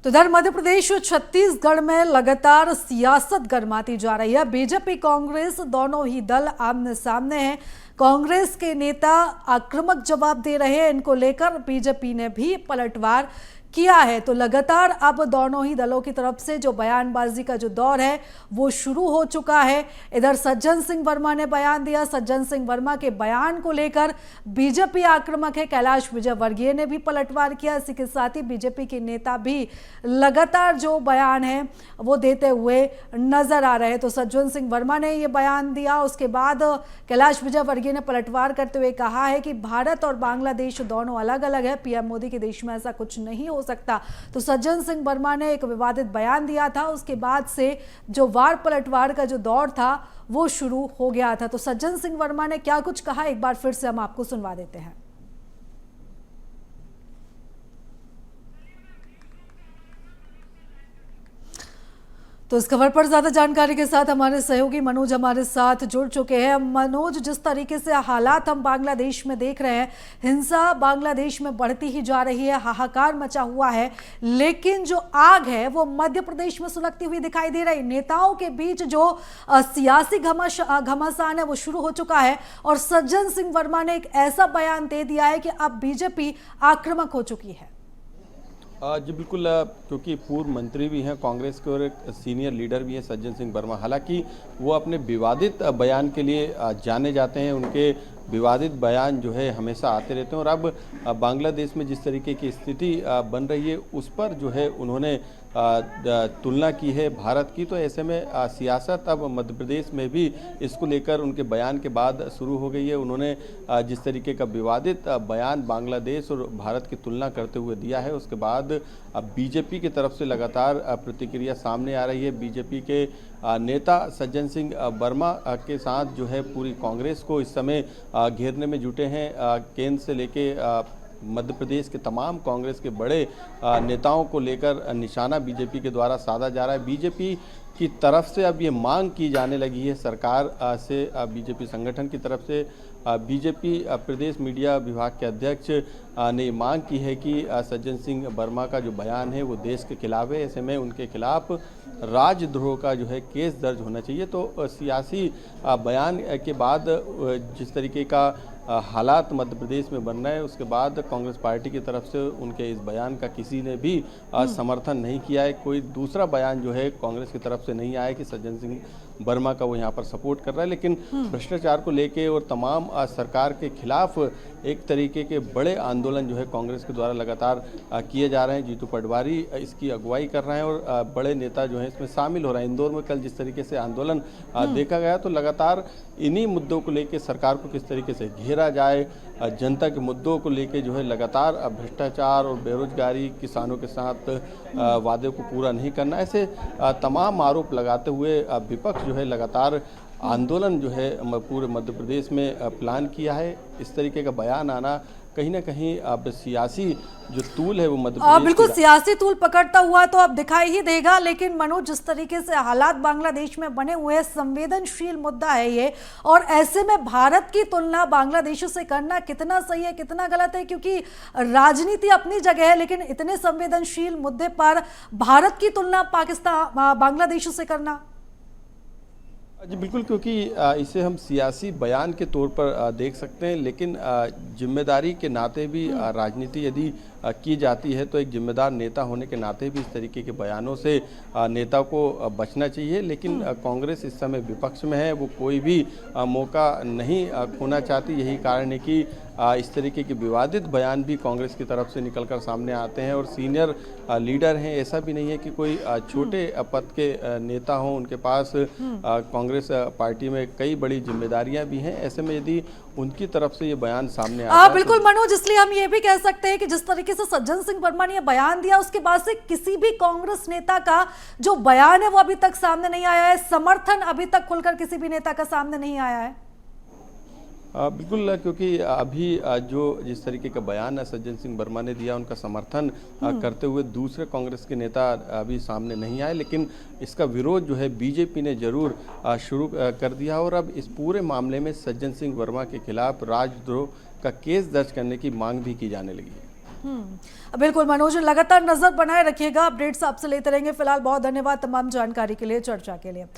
तो इधर मध्य प्रदेश और छत्तीसगढ़ में लगातार सियासत गरमाती जा रही है। बीजेपी कांग्रेस दोनों ही दल आमने सामने हैं। कांग्रेस के नेता आक्रामक जवाब दे रहे हैं। इनको लेकर बीजेपी ने भी पलटवार किया है। तो लगातार अब दोनों ही दलों की तरफ से जो बयानबाजी का जो दौर है वो शुरू हो चुका है। इधर सज्जन सिंह वर्मा ने बयान दिया। सज्जन सिंह वर्मा के बयान को लेकर बीजेपी आक्रामक है। कैलाश विजयवर्गीय ने भी पलटवार किया। इसी के साथ ही बीजेपी के नेता भी लगातार जो बयान है वो देते हुए नजर आ रहे हैं। तो सज्जन सिंह वर्मा ने ये बयान दिया, उसके बाद कैलाश विजयवर्गीय ने पलटवार करते हुए कहा है कि भारत और बांग्लादेश दोनों अलग अलग है। पीएम मोदी के देश में ऐसा कुछ नहीं हो सकता। तो सज्जन सिंह वर्मा ने एक विवादित बयान दिया था। उसके बाद से जो वार पलटवार का जो दौर था वो शुरू हो गया था। तो सज्जन सिंह वर्मा ने क्या कुछ कहा, एक बार फिर से हम आपको सुनवा देते हैं। तो इस खबर पर ज्यादा जानकारी के साथ हमारे सहयोगी मनोज हमारे साथ जुड़ चुके हैं। मनोज, जिस तरीके से हालात हम बांग्लादेश में देख रहे हैं, हिंसा बांग्लादेश में बढ़ती ही जा रही है, हाहाकार मचा हुआ है, लेकिन जो आग है वो मध्य प्रदेश में सुलगती हुई दिखाई दे रही। नेताओं के बीच जो सियासी घमासान है वो शुरू हो चुका है और सज्जन सिंह वर्मा ने एक ऐसा बयान दे दिया है कि अब बीजेपी आक्रामक हो चुकी है। जी बिल्कुल, क्योंकि पूर्व मंत्री भी हैं कांग्रेस के और एक सीनियर लीडर भी हैं सज्जन सिंह वर्मा। हालांकि वो अपने विवादित बयान के लिए जाने जाते हैं। उनके विवादित बयान जो है हमेशा आते रहते हैं और अब बांग्लादेश में जिस तरीके की स्थिति बन रही है उस पर जो है उन्होंने तुलना की है भारत की। तो ऐसे में सियासत अब मध्य प्रदेश में भी इसको लेकर उनके बयान के बाद शुरू हो गई है। उन्होंने जिस तरीके का विवादित बयान बांग्लादेश और भारत की तुलना करते हुए दिया है, उसके बाद बीजेपी की तरफ से लगातार प्रतिक्रिया सामने आ रही है। बीजेपी के नेता सज्जन सिंह वर्मा के साथ जो है पूरी कांग्रेस को इस समय घेरने में जुटे हैं। केंद्र से लेके मध्य प्रदेश के तमाम कांग्रेस के बड़े नेताओं को लेकर निशाना बीजेपी के द्वारा साधा जा रहा है। बीजेपी की तरफ से अब ये मांग की जाने लगी है सरकार से, बीजेपी संगठन की तरफ से। बीजेपी प्रदेश मीडिया विभाग के अध्यक्ष ने मांग की है कि सज्जन सिंह वर्मा का जो बयान है वो देश के खिलाफ है। ऐसे में उनके खिलाफ राजद्रोह का जो है केस दर्ज होना चाहिए। तो सियासी बयान के बाद जिस तरीके का हालात मध्य प्रदेश में बन रहे हैं, उसके बाद कांग्रेस पार्टी की तरफ से उनके इस बयान का किसी ने भी समर्थन नहीं किया है। कोई दूसरा बयान जो है कांग्रेस की तरफ से नहीं आया कि सज्जन सिंह वर्मा का वो यहाँ पर सपोर्ट कर रहा है। लेकिन भ्रष्टाचार को लेके और तमाम सरकार के खिलाफ एक तरीके के बड़े आंदोलन जो है कांग्रेस के द्वारा लगातार किए जा रहे हैं। जीतू पटवारी इसकी अगुवाई कर रहे हैं और बड़े नेता जो हैं इसमें शामिल हो रहे हैं। इंदौर में कल जिस तरीके से आंदोलन देखा गया, तो लगातार इन्हीं मुद्दों को लेकर सरकार को किस तरीके से घेरा जाए, जनता के मुद्दों को लेकर जो है लगातार भ्रष्टाचार और बेरोजगारी, किसानों के साथ वादे को पूरा नहीं करना, ऐसे तमाम आरोप लगाते हुए विपक्ष जो है लगातार आंदोलन जो है पूरे मध्य प्रदेश में प्लान किया है। इस तरीके का बयान आना कहीं ना कहीं अब सियासी जो तूल है वो मध्य प्रदेश बिल्कुल सियासी तूल पकड़ता हुआ तो अब दिखाई ही देगा। लेकिन मनोज, जिस तरीके से हालात बांग्लादेश में बने हुए हैं, संवेदनशील मुद्दा है ये, और ऐसे में भारत की तुलना बांग्लादेश से करना कितना सही है कितना गलत है, क्योंकि राजनीति अपनी जगह है, लेकिन इतने संवेदनशील मुद्दे पर भारत की तुलना पाकिस्तान बांग्लादेश से करना। जी बिल्कुल, क्योंकि इसे हम सियासी बयान के तौर पर देख सकते हैं, लेकिन जिम्मेदारी के नाते भी राजनीति यदि की जाती है तो एक जिम्मेदार नेता होने के नाते भी इस तरीके के बयानों से नेता को बचना चाहिए। लेकिन कांग्रेस इस समय विपक्ष में है, वो कोई भी मौका नहीं खोना चाहती। यही कारण है कि इस तरीके के विवादित बयान भी कांग्रेस की तरफ से निकलकर सामने आते हैं और सीनियर लीडर हैं। ऐसा भी नहीं है कि कोई छोटे पद के नेता हों, उनके पास कांग्रेस पार्टी में कई बड़ी जिम्मेदारियां भी हैं। ऐसे में यदि उनकी तरफ से ये बयान सामने आता है बिल्कुल मनोज, इसलिए हम ये भी कह सकते हैं कि जिस तरीके से सज्जन सिंह वर्मा ने ये बयान दिया, उसके बाद से किसी भी कांग्रेस नेता का जो बयान है वो अभी तक सामने नहीं आया है, समर्थन अभी तक खुलकर किसी भी नेता का सामने नहीं आया है। बिल्कुल, क्योंकि अभी जो जिस तरीके का बयान सज्जन सिंह वर्मा ने दिया उनका समर्थन करते हुए दूसरे कांग्रेस के नेता अभी सामने नहीं आए। लेकिन इसका विरोध जो है बीजेपी ने जरूर शुरू कर दिया और अब इस पूरे मामले में सज्जन सिंह वर्मा के खिलाफ राजद्रोह का केस दर्ज करने की मांग भी की जाने लगी है। बिल्कुल मनोज, लगातार नजर बनाए रखिएगा, अपडेट्स आपसे लेते रहेंगे। फिलहाल बहुत धन्यवाद तमाम जानकारी के लिए, चर्चा के लिए।